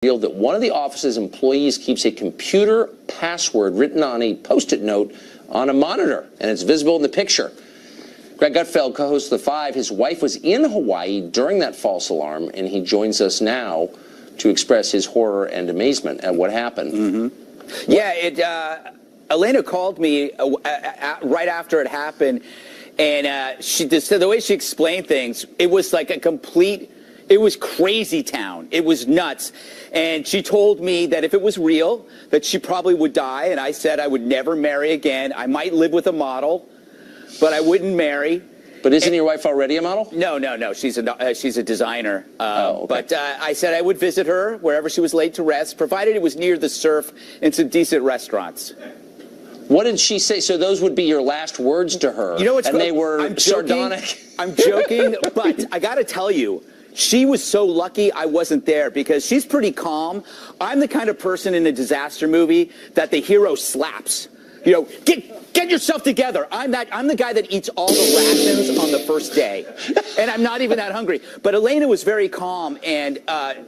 revealed that one of the office's employees keeps a computer password written on a Post-it note on a monitor, and it's visible in the picture. Greg Gutfeld, co-host of The Five, his wife was in Hawaii during that false alarm, and he joins us now to express his horror and amazement at what happened. Mm-hmm. Yeah, Elena called me right after it happened, and the way she explained things, it was like it was crazy town. It was nuts. And she told me that if it was real, that she probably would die. And I said I would never marry again. I might live with a model, but I wouldn't marry. But isn't your wife already a model? No. She's a designer. Okay. But I said I would visit her wherever she was laid to rest, provided it was near the surf and some decent restaurants. What did she say? So those would be your last words to her. You know what's and they were sardonic. I'm joking, but I got to tell you, she was so lucky I wasn't there because she's pretty calm. I'm the kind of person in a disaster movie that the hero slaps. You know, get yourself together. I'm the guy that eats all the rations on the first day, and I'm not even that hungry. But Elena was very calm, and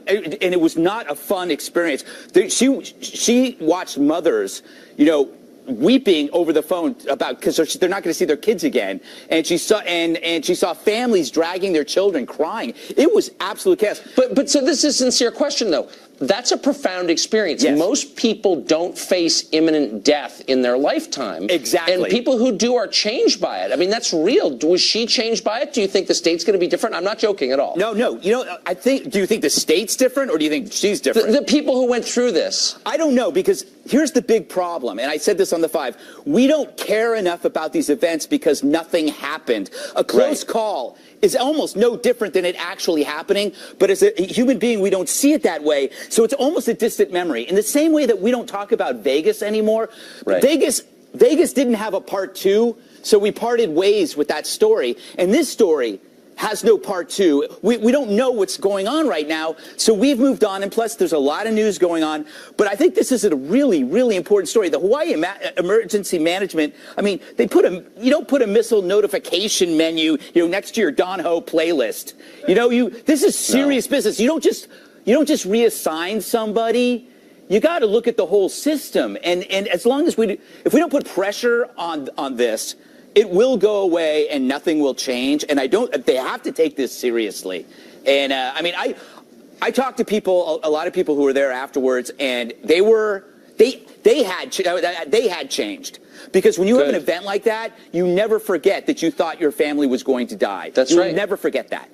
it was not a fun experience. She watched mothers, you know, weeping over the phone about because they're not going to see their kids again, and she saw families dragging their children, crying. It was absolute chaos. But so this is a sincere question though. That's a profound experience. Yes. Most people don't face imminent death in their lifetime. Exactly. And people who do are changed by it. I mean, that's real. Was she changed by it? Do you think the state's going to be different? I'm not joking at all. No. You know, do you think the state's different, or do you think she's different? The people who went through this. I don't know, because here's the big problem, and I said this on The Five. We don't care enough about these events because nothing happened. A close call is almost no different than it actually happening, but as a human being, we don't see it that way, so it's almost a distant memory. In the same way that we don't talk about Vegas anymore, Vegas didn't have a part two, so we parted ways with that story, and this story has no part two. We don't know what's going on right now, so we've moved on, and plus there's a lot of news going on, but I think this is a really, really important story. The Hawaii Emergency Management, I mean, you don't put a missile notification menu, you know, next to your Don Ho playlist. You know, this is serious business. You don't just reassign somebody. You got to look at the whole system, and as long as if we don't put pressure on this, it will go away and nothing will change. And they have to take this seriously. And I mean, I talked to people, a lot of people who were there afterwards, and they had changed. Because when you have an event like that, you never forget that you thought your family was going to die. That's right. You'll never forget that.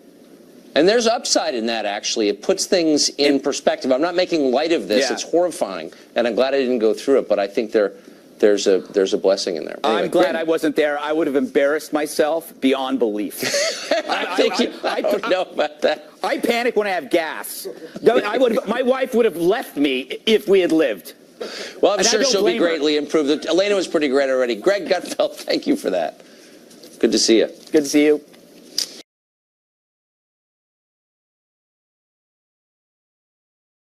And there's upside in that, actually. It puts things in perspective. I'm not making light of this. Yeah. It's horrifying. And I'm glad I didn't go through it, but I think there's a blessing in there. Anyway, I'm glad I wasn't there. I would have embarrassed myself beyond belief. I don't know about that. I panic when I have gas. My wife would have left me if we had lived. Well, I'm sure she'll be greatly improved. Elena was pretty great already. Greg Gutfeld, thank you for that. Good to see you. Good to see you.